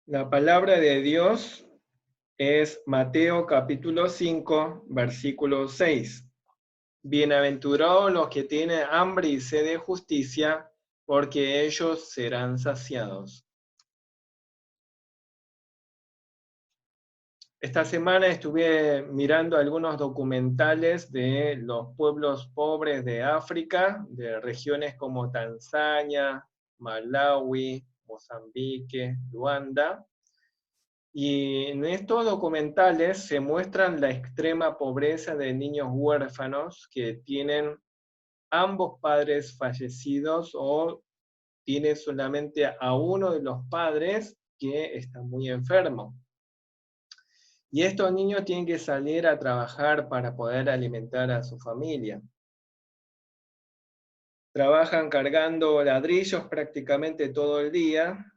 La palabra de Dios es Mateo capítulo 5, versículo 6. Bienaventurados los que tienen hambre y sed de justicia, porque ellos serán saciados. Esta semana estuve mirando algunos documentales de los pueblos pobres de África, de regiones como Tanzania, Malawi, Mozambique, Luanda. Y en estos documentales se muestran la extrema pobreza de niños huérfanos que tienen ambos padres fallecidos o tiene solamente a uno de los padres que está muy enfermo. Y estos niños tienen que salir a trabajar para poder alimentar a su familia. Trabajan cargando ladrillos prácticamente todo el día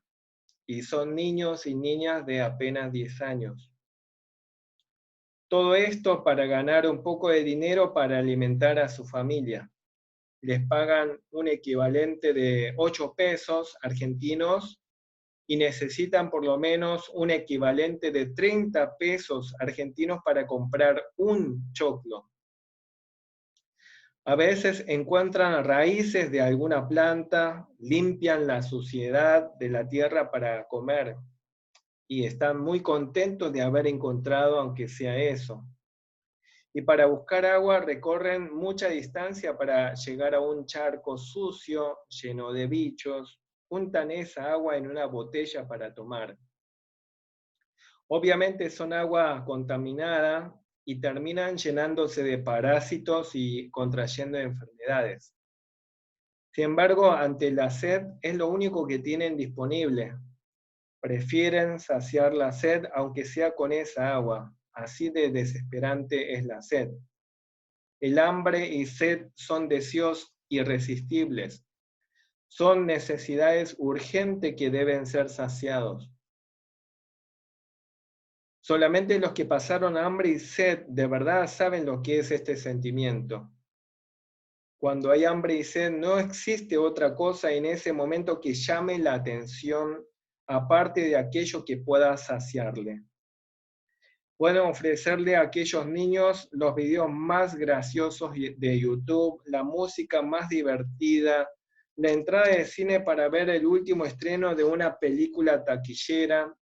y son niños y niñas de apenas 10 años. Todo esto para ganar un poco de dinero para alimentar a su familia. Les pagan un equivalente de 8 pesos argentinos y necesitan por lo menos un equivalente de 30 pesos argentinos para comprar un choclo. A veces encuentran raíces de alguna planta, limpian la suciedad de la tierra para comer y están muy contentos de haber encontrado aunque sea eso. Y para buscar agua recorren mucha distancia para llegar a un charco sucio, lleno de bichos, juntan esa agua en una botella para tomar. Obviamente son agua contaminada y terminan llenándose de parásitos y contrayendo enfermedades. Sin embargo, ante la sed es lo único que tienen disponible. Prefieren saciar la sed aunque sea con esa agua. Así de desesperante es la sed. El hambre y sed son deseos irresistibles. Son necesidades urgentes que deben ser saciados. Solamente los que pasaron hambre y sed de verdad saben lo que es este sentimiento. Cuando hay hambre y sed no existe otra cosa en ese momento que llame la atención aparte de aquello que pueda saciarle. Pueden ofrecerle a aquellos niños los videos más graciosos de YouTube, la música más divertida, la entrada de cine para ver el último estreno de una película taquillera,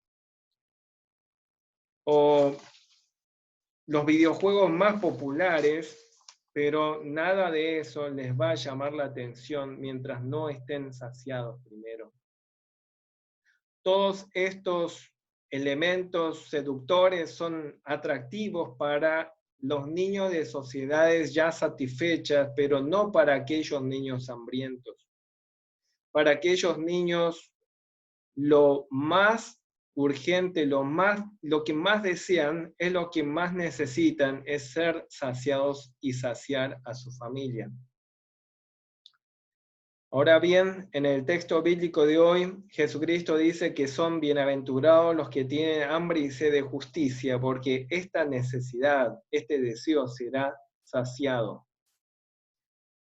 o los videojuegos más populares, pero nada de eso les va a llamar la atención mientras no estén saciados primero. Todos estos elementos seductores son atractivos para los niños de sociedades ya satisfechas, pero no para aquellos niños hambrientos. Para aquellos niños, lo más urgente, lo que más desean, es lo que más necesitan, es ser saciados y saciar a su familia. Ahora bien, en el texto bíblico de hoy, Jesucristo dice que son bienaventurados los que tienen hambre y sed de justicia, porque esta necesidad, este deseo será saciado.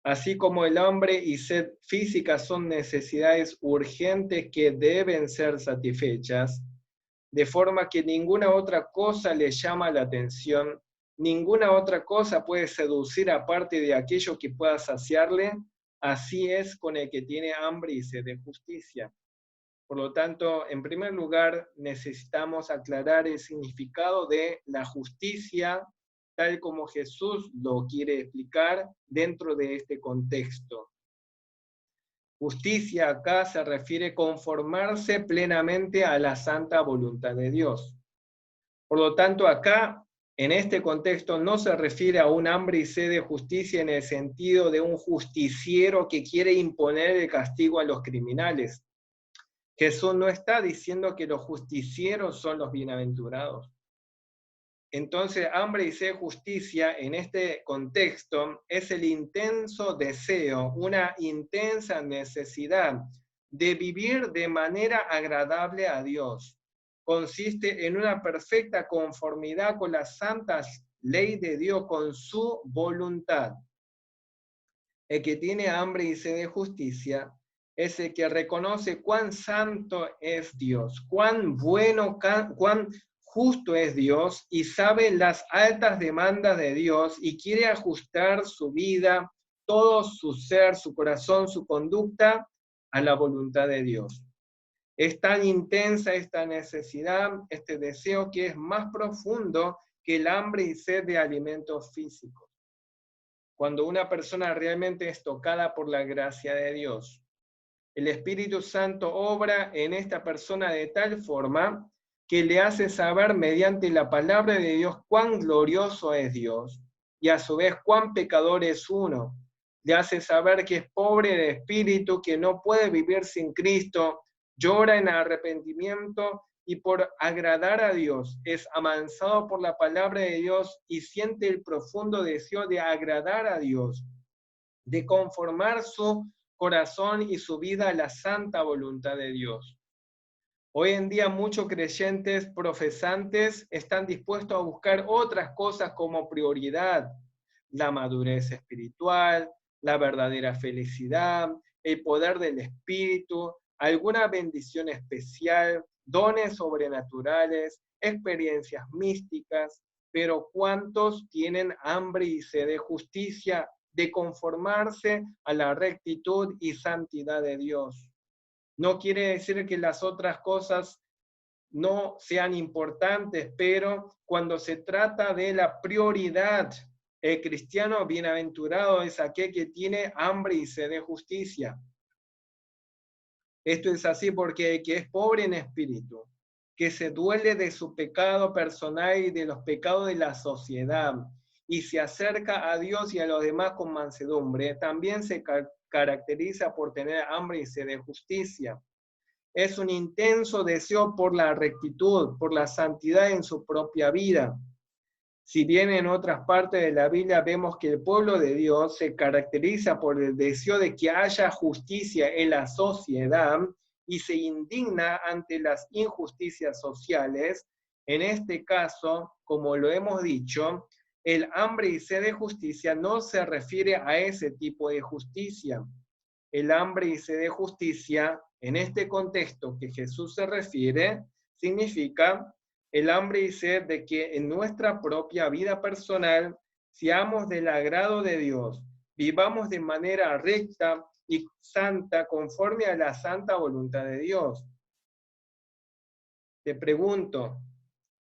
Así como el hambre y sed física son necesidades urgentes que deben ser satisfechas, de forma que ninguna otra cosa le llama la atención, ninguna otra cosa puede seducir aparte de aquello que pueda saciarle. Así es con el que tiene hambre y sed de justicia. Por lo tanto, en primer lugar, necesitamos aclarar el significado de la justicia, tal como Jesús lo quiere explicar dentro de este contexto. Justicia acá se refiere a conformarse plenamente a la santa voluntad de Dios. Por lo tanto, acá, en este contexto, no se refiere a un hambre y sed de justicia en el sentido de un justiciero que quiere imponer el castigo a los criminales. Jesús no está diciendo que los justicieros son los bienaventurados. Entonces, hambre y sed de justicia en este contexto es el intenso deseo, una intensa necesidad de vivir de manera agradable a Dios. Consiste en una perfecta conformidad con las santas leyes de Dios, con su voluntad. El que tiene hambre y sed de justicia es el que reconoce cuán santo es Dios, cuán bueno, cuán justo es Dios y sabe las altas demandas de Dios y quiere ajustar su vida, todo su ser, su corazón, su conducta a la voluntad de Dios. Es tan intensa esta necesidad, este deseo, que es más profundo que el hambre y sed de alimentos físicos. Cuando una persona realmente es tocada por la gracia de Dios, el Espíritu Santo obra en esta persona de tal forma que le hace saber mediante la palabra de Dios cuán glorioso es Dios y a su vez cuán pecador es uno. Le hace saber que es pobre de espíritu, que no puede vivir sin Cristo, llora en arrepentimiento y por agradar a Dios es amansado por la palabra de Dios y siente el profundo deseo de agradar a Dios, de conformar su corazón y su vida a la santa voluntad de Dios. Hoy en día muchos creyentes profesantes están dispuestos a buscar otras cosas como prioridad: la madurez espiritual, la verdadera felicidad, el poder del Espíritu, alguna bendición especial, dones sobrenaturales, experiencias místicas, pero ¿cuántos tienen hambre y sed de justicia, de conformarse a la rectitud y santidad de Dios? No quiere decir que las otras cosas no sean importantes, pero cuando se trata de la prioridad, el cristiano bienaventurado es aquel que tiene hambre y sed de justicia. Esto es así porque el que es pobre en espíritu, que se duele de su pecado personal y de los pecados de la sociedad, y se acerca a Dios y a los demás con mansedumbre, también se caracteriza por tener hambre y sed de justicia. Es un intenso deseo por la rectitud, por la santidad en su propia vida. Si bien en otras partes de la Biblia vemos que el pueblo de Dios se caracteriza por el deseo de que haya justicia en la sociedad y se indigna ante las injusticias sociales, en este caso, como lo hemos dicho, el hambre y sed de justicia no se refiere a ese tipo de justicia. El hambre y sed de justicia, en este contexto que Jesús se refiere, significa el hambre y sed de que en nuestra propia vida personal seamos del agrado de Dios, vivamos de manera recta y santa conforme a la santa voluntad de Dios. Te pregunto,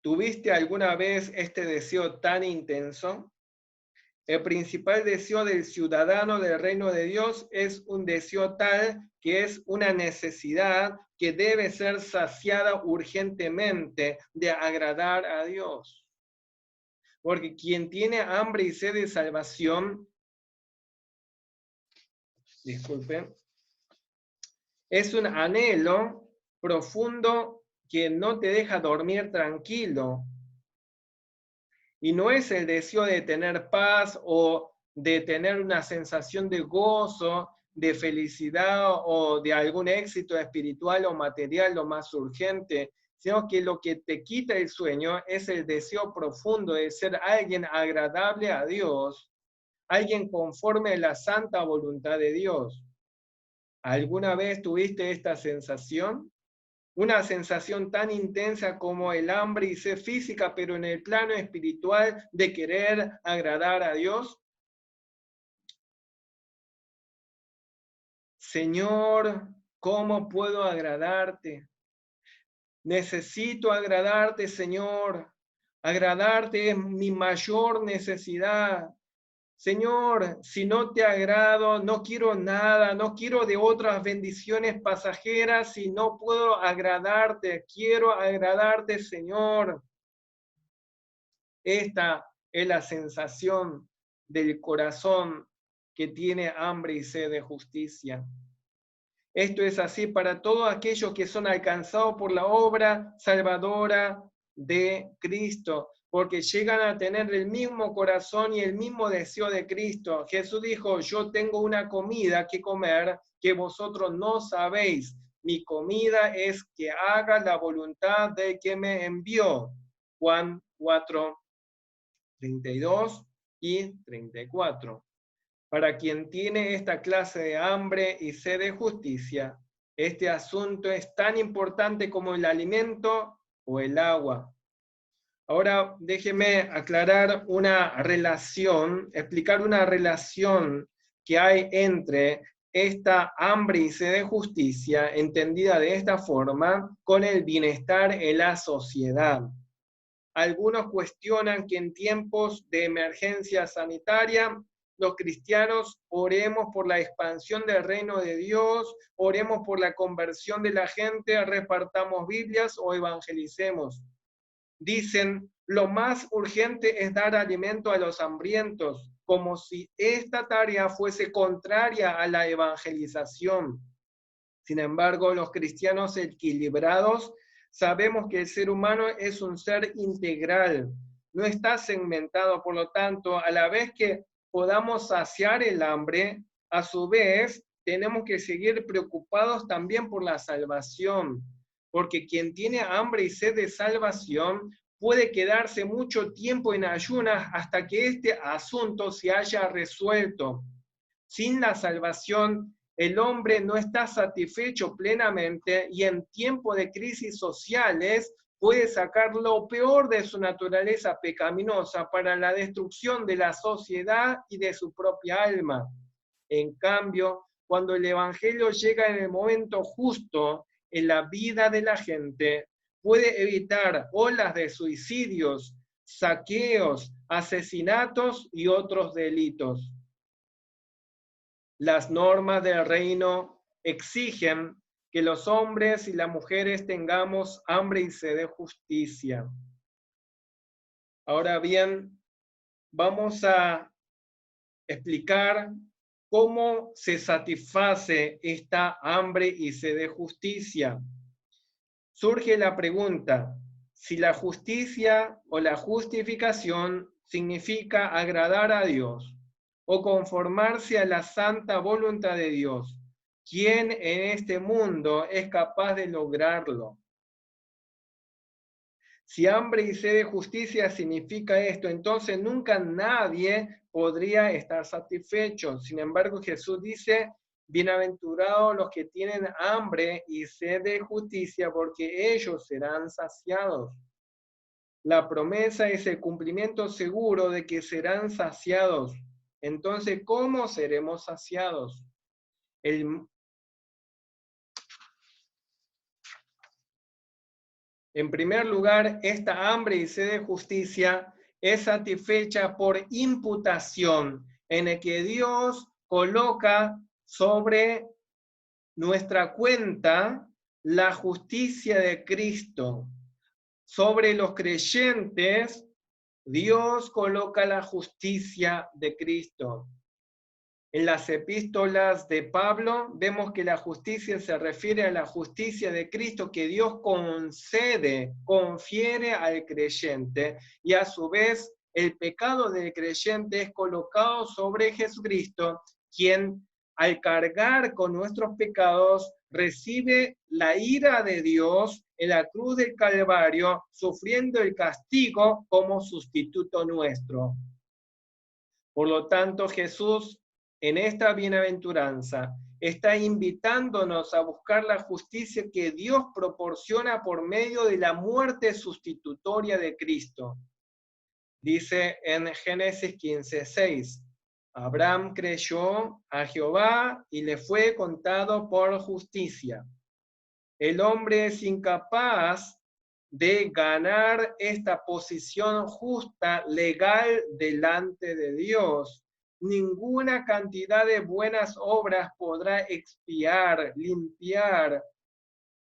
¿tuviste alguna vez este deseo tan intenso? El principal deseo del ciudadano del reino de Dios es un deseo tal que es una necesidad que debe ser saciada urgentemente de agradar a Dios. Porque quien tiene hambre y sed de salvación, es un anhelo profundo que no te deja dormir tranquilo. Y no es el deseo de tener paz o de tener una sensación de gozo, de felicidad o de algún éxito espiritual o material lo más urgente, sino que lo que te quita el sueño es el deseo profundo de ser alguien agradable a Dios, alguien conforme a la santa voluntad de Dios. ¿Alguna vez tuviste esta sensación? Una sensación tan intensa como el hambre y sed física, pero en el plano espiritual de querer agradar a Dios. Señor, ¿cómo puedo agradarte? Necesito agradarte, Señor. Agradarte es mi mayor necesidad. Señor, si no te agrado, no quiero nada, no quiero de otras bendiciones pasajeras, si no puedo agradarte, quiero agradarte, Señor. Esta es la sensación del corazón que tiene hambre y sed de justicia. Esto es así para todos aquellos que son alcanzados por la obra salvadora de Cristo, porque llegan a tener el mismo corazón y el mismo deseo de Cristo. Jesús dijo, yo tengo una comida que comer que vosotros no sabéis. Mi comida es que haga la voluntad del que me envió. Juan 4, 32 y 34. Para quien tiene esta clase de hambre y sed de justicia, este asunto es tan importante como el alimento o el agua. Ahora déjeme aclarar una relación, explicar una relación que hay entre esta hambre y sed de justicia, entendida de esta forma, con el bienestar en la sociedad. Algunos cuestionan que en tiempos de emergencia sanitaria, los cristianos oremos por la expansión del reino de Dios, oremos por la conversión de la gente, repartamos Biblias o evangelicemos. Dicen, lo más urgente es dar alimento a los hambrientos, como si esta tarea fuese contraria a la evangelización. Sin embargo, los cristianos equilibrados sabemos que el ser humano es un ser integral, no está segmentado, por lo tanto, a la vez que podamos saciar el hambre, a su vez tenemos que seguir preocupados también por la salvación, porque quien tiene hambre y sed de salvación puede quedarse mucho tiempo en ayunas hasta que este asunto se haya resuelto. Sin la salvación, el hombre no está satisfecho plenamente y en tiempo de crisis sociales puede sacar lo peor de su naturaleza pecaminosa para la destrucción de la sociedad y de su propia alma. En cambio, cuando el Evangelio llega en el momento justo en la vida de la gente, puede evitar olas de suicidios, saqueos, asesinatos y otros delitos. Las normas del reino exigen que los hombres y las mujeres tengamos hambre y sed de justicia. Ahora bien, vamos a explicar cómo se satisface esta hambre y sed de justicia. Surge la pregunta, si la justicia o la justificación significa agradar a Dios o conformarse a la santa voluntad de Dios, ¿quién en este mundo es capaz de lograrlo? Si hambre y sed de justicia significa esto, entonces nunca nadie podría estar satisfecho. Sin embargo, Jesús dice, bienaventurados los que tienen hambre y sed de justicia, porque ellos serán saciados. La promesa es el cumplimiento seguro de que serán saciados. Entonces, ¿cómo seremos saciados? En primer lugar, esta hambre y sed de justicia es satisfecha por imputación, en el que Dios coloca sobre nuestra cuenta la justicia de Cristo. Sobre los creyentes, Dios coloca la justicia de Cristo. En las epístolas de Pablo vemos que la justicia se refiere a la justicia de Cristo que Dios concede, confiere al creyente, y a su vez el pecado del creyente es colocado sobre Jesucristo, quien al cargar con nuestros pecados recibe la ira de Dios en la cruz del Calvario, sufriendo el castigo como sustituto nuestro. Por lo tanto, Jesús en esta bienaventuranza está invitándonos a buscar la justicia que Dios proporciona por medio de la muerte sustitutoria de Cristo. Dice en Génesis 15:6, Abraham creyó a Jehová y le fue contado por justicia. El hombre es incapaz de ganar esta posición justa, legal, delante de Dios. Ninguna cantidad de buenas obras podrá expiar, limpiar,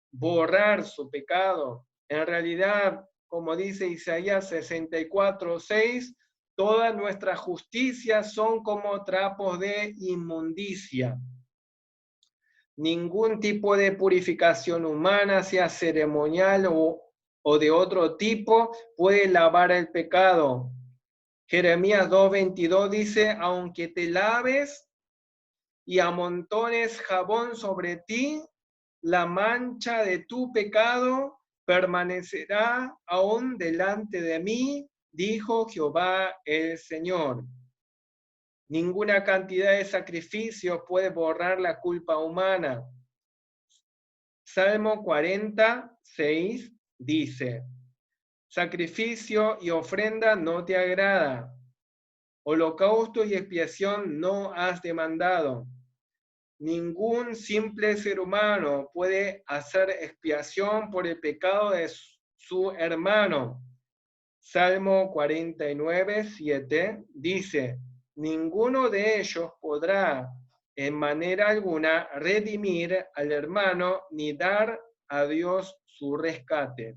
borrar su pecado. En realidad, como dice Isaías 64:6, todas nuestras justicias son como trapos de inmundicia. Ningún tipo de purificación humana, sea ceremonial o de otro tipo, puede lavar el pecado. Jeremías 2:22 dice, aunque te laves y amontones jabón sobre ti, la mancha de tu pecado permanecerá aún delante de mí, dijo Jehová el Señor. Ninguna cantidad de sacrificios puede borrar la culpa humana. Salmo 46 dice: sacrificio y ofrenda no te agrada, holocausto y expiación no has demandado. Ningún simple ser humano puede hacer expiación por el pecado de su hermano. Salmo 49, 7 dice: ninguno de ellos podrá en manera alguna redimir al hermano ni dar a Dios su rescate.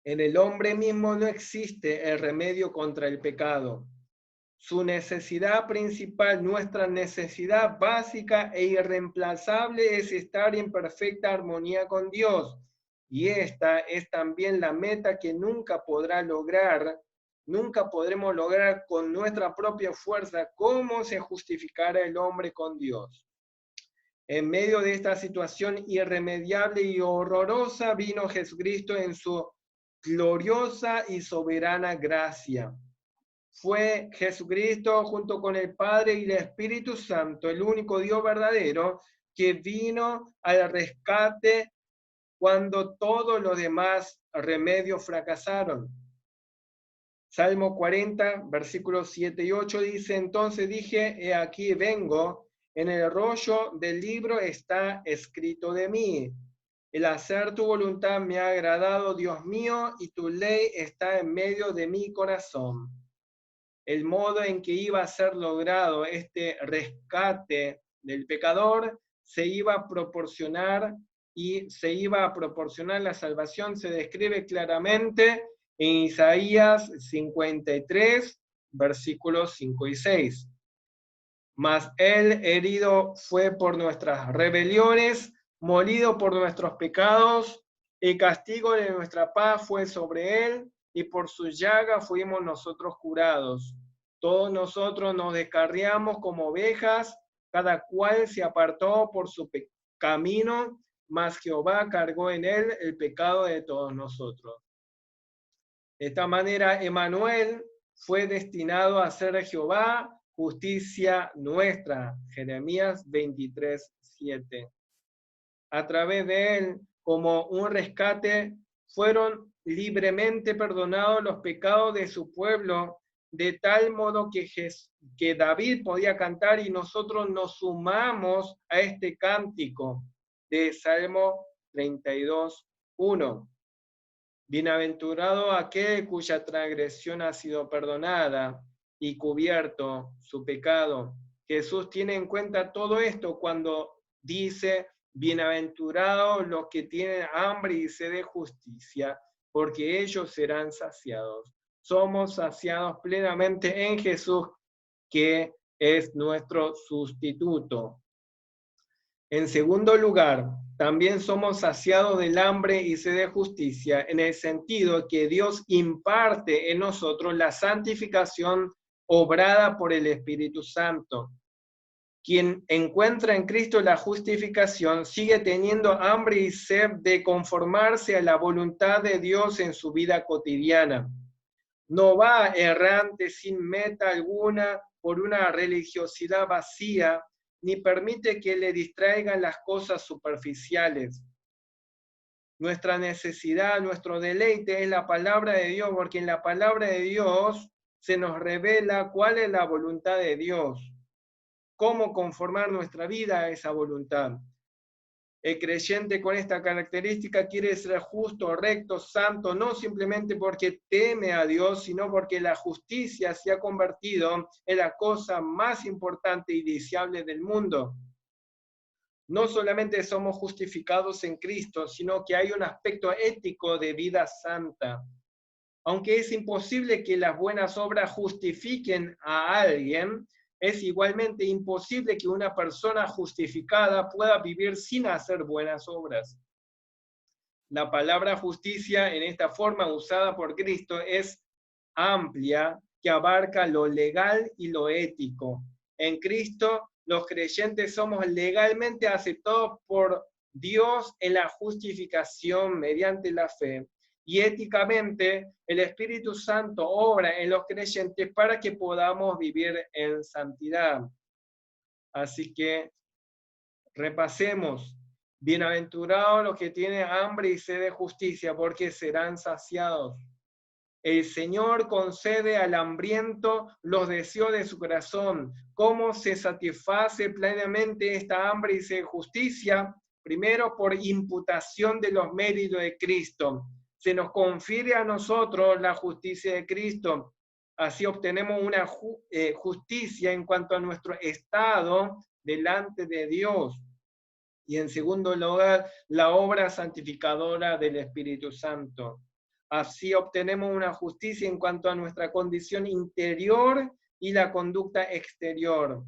En el hombre mismo no existe el remedio contra el pecado. Su necesidad principal, nuestra necesidad básica e irreemplazable es estar en perfecta armonía con Dios. Y esta es también la meta que nunca podremos lograr con nuestra propia fuerza. ¿Cómo se justificará el hombre con Dios? En medio de esta situación irremediable y horrorosa vino Jesucristo en su gloriosa y soberana gracia. Fue Jesucristo junto con el Padre y el Espíritu Santo, el único Dios verdadero, que vino al rescate cuando todos los demás remedios fracasaron. Salmo 40, versículos 7 y 8 dice: entonces dije, he aquí vengo, en el rollo del libro está escrito de mí. El hacer tu voluntad me ha agradado, Dios mío, y tu ley está en medio de mi corazón. El modo en que iba a ser logrado este rescate del pecador se iba a proporcionar la salvación, se describe claramente en Isaías 53, versículos 5 y 6. Mas él herido fue por nuestras rebeliones, molido por nuestros pecados, el castigo de nuestra paz fue sobre él, y por su llaga fuimos nosotros curados. Todos nosotros nos descarriamos como ovejas, cada cual se apartó por su camino, mas Jehová cargó en él el pecado de todos nosotros. De esta manera, Emmanuel fue destinado a ser Jehová, justicia nuestra. Jeremías 23, 7. A través de él, como un rescate, fueron libremente perdonados los pecados de su pueblo, de tal modo que David podía cantar, y nosotros nos sumamos a este cántico de Salmo 32, 1. Bienaventurado aquel cuya transgresión ha sido perdonada y cubierto su pecado. Jesús tiene en cuenta todo esto cuando dice: bienaventurados los que tienen hambre y sed de justicia, porque ellos serán saciados. Somos saciados plenamente en Jesús, que es nuestro sustituto. En segundo lugar, también somos saciados del hambre y sed de justicia, en el sentido que Dios imparte en nosotros la santificación obrada por el Espíritu Santo. Quien encuentra en Cristo la justificación sigue teniendo hambre y sed de conformarse a la voluntad de Dios en su vida cotidiana. No va errante sin meta alguna por una religiosidad vacía, ni permite que le distraigan las cosas superficiales. Nuestra necesidad, nuestro deleite es la palabra de Dios, porque en la palabra de Dios se nos revela cuál es la voluntad de Dios, cómo conformar nuestra vida a esa voluntad. El creyente con esta característica quiere ser justo, recto, santo, no simplemente porque teme a Dios, sino porque la justicia se ha convertido en la cosa más importante y deseable del mundo. No solamente somos justificados en Cristo, sino que hay un aspecto ético de vida santa. Aunque es imposible que las buenas obras justifiquen a alguien, es igualmente imposible que una persona justificada pueda vivir sin hacer buenas obras. La palabra justicia, en esta forma usada por Cristo, es amplia, que abarca lo legal y lo ético. En Cristo, los creyentes somos legalmente aceptados por Dios en la justificación mediante la fe, y éticamente el Espíritu Santo obra en los creyentes para que podamos vivir en santidad. Así que repasemos. Bienaventurados los que tienen hambre y sed de justicia, porque serán saciados. El Señor concede al hambriento los deseos de su corazón. ¿Cómo se satisface plenamente esta hambre y sed de justicia? Primero, por imputación de los méritos de Cristo. Se nos confiere a nosotros la justicia de Cristo. Así obtenemos una justicia en cuanto a nuestro estado delante de Dios. Y en segundo lugar, la obra santificadora del Espíritu Santo. Así obtenemos una justicia en cuanto a nuestra condición interior y la conducta exterior.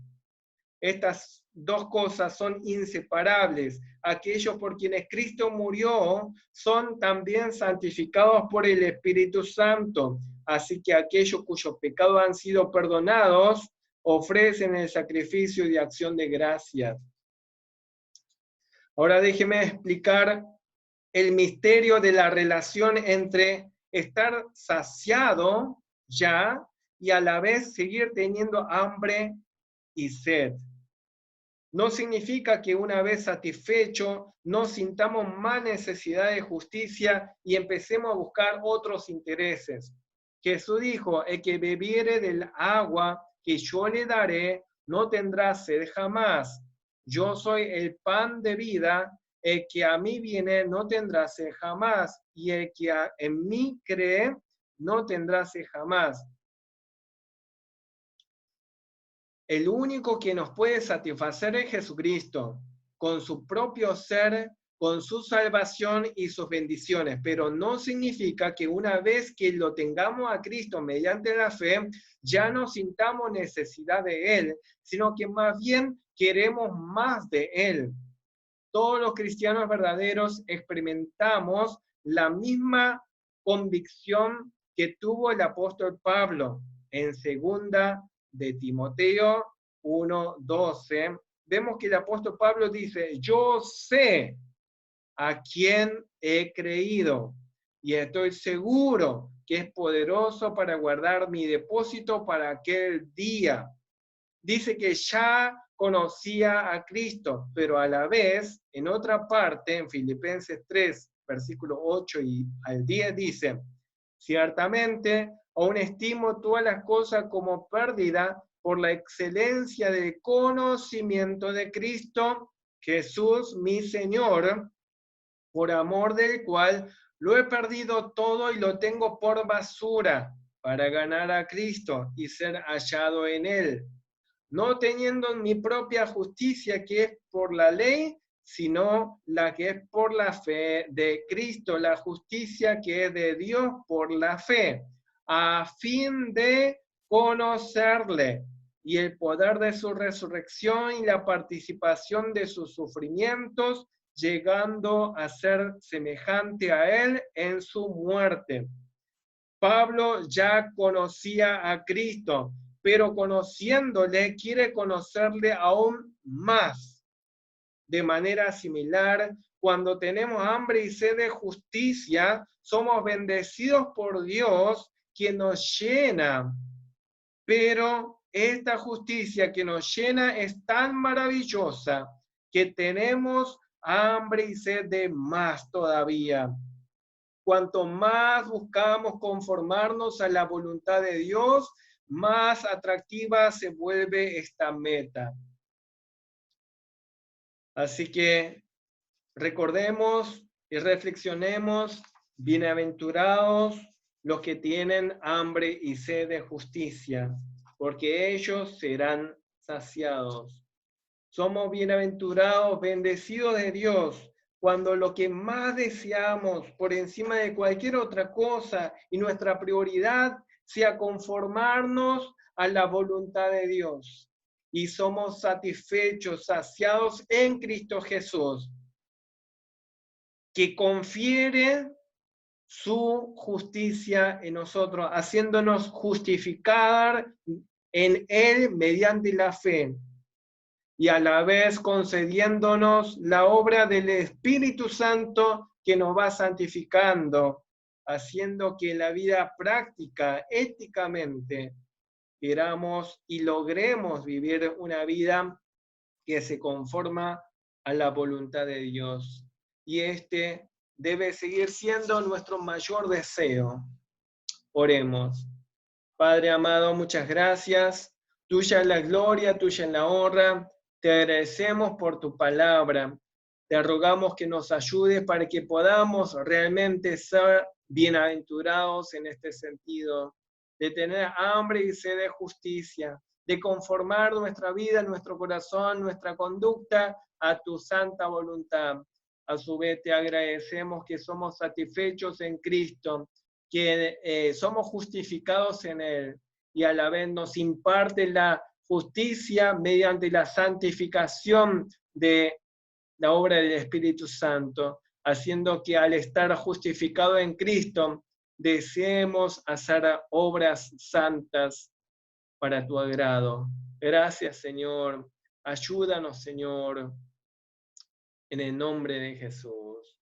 Estas dos cosas son inseparables. Aquellos por quienes Cristo murió son también santificados por el Espíritu Santo. Así que aquellos cuyos pecados han sido perdonados ofrecen el sacrificio de acción de gracias. Ahora déjeme explicar el misterio de la relación entre estar saciado ya y a la vez seguir teniendo hambre y sed. No significa que una vez satisfecho no sintamos más necesidad de justicia y empecemos a buscar otros intereses. Jesús dijo, el que bebiere del agua que yo le daré no tendrá sed jamás. Yo soy el pan de vida. El que a mí viene no tendrá sed jamás, y el que en mí cree no tendrá sed jamás. El único que nos puede satisfacer es Jesucristo, con su propio ser, con su salvación y sus bendiciones, pero no significa que una vez que lo tengamos a Cristo mediante la fe, ya no sintamos necesidad de Él, sino que más bien queremos más de Él. Todos los cristianos verdaderos experimentamos la misma convicción que tuvo el apóstol Pablo en 2 de Timoteo 1:12. Vemos que el apóstol Pablo dice, yo sé a quién he creído y estoy seguro que es poderoso para guardar mi depósito para aquel día. Dice que ya conocía a Cristo, pero a la vez, en otra parte, en Filipenses 3, versículo 8 y al 10, dice, ciertamente, aún estimo todas las cosas como pérdida por la excelencia del conocimiento de Cristo, Jesús, mi Señor, por amor del cual lo he perdido todo y lo tengo por basura, para ganar a Cristo y ser hallado en Él, no teniendo mi propia justicia que es por la ley, sino la que es por la fe de Cristo, la justicia que es de Dios por la fe, a fin de conocerle y el poder de su resurrección y la participación de sus sufrimientos, llegando a ser semejante a él en su muerte. Pablo ya conocía a Cristo, pero conociéndole quiere conocerle aún más. De manera similar, cuando tenemos hambre y sed de justicia, somos bendecidos por Dios, quien nos llena. Pero esta justicia que nos llena es tan maravillosa que tenemos hambre y sed de más todavía. Cuanto más buscamos conformarnos a la voluntad de Dios, más atractiva se vuelve esta meta. Así que recordemos y reflexionemos, bienaventurados los que tienen hambre y sed de justicia, porque ellos serán saciados. Somos bienaventurados, bendecidos de Dios, cuando lo que más deseamos por encima de cualquier otra cosa y nuestra prioridad sea conformarnos a la voluntad de Dios. Y somos satisfechos, saciados en Cristo Jesús, que confiere su justicia en nosotros, haciéndonos justificar en Él mediante la fe, y a la vez concediéndonos la obra del Espíritu Santo que nos va santificando haciendo que la vida práctica, éticamente, queramos y logremos vivir una vida que se conforma a la voluntad de Dios. Y este debe seguir siendo nuestro mayor deseo. Oremos. Padre amado, muchas gracias. Tuya es la gloria, tuya es la honra. Te agradecemos por tu palabra. Te rogamos que nos ayudes para que podamos realmente ser bienaventurados en este sentido, de tener hambre y sed de justicia, de conformar nuestra vida, nuestro corazón, nuestra conducta a tu santa voluntad. A su vez te agradecemos que somos satisfechos en Cristo, que somos justificados en Él, y a la vez nos imparte la justicia mediante la santificación de la obra del Espíritu Santo, haciendo que al estar justificado en Cristo, deseemos hacer obras santas para tu agrado. Gracias, Señor. Ayúdanos, Señor, en el nombre de Jesús.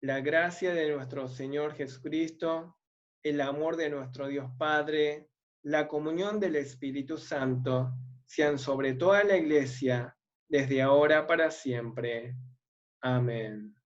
La gracia de nuestro Señor Jesucristo, el amor de nuestro Dios Padre, la comunión del Espíritu Santo, sean sobre toda la Iglesia, desde ahora para siempre. Amén.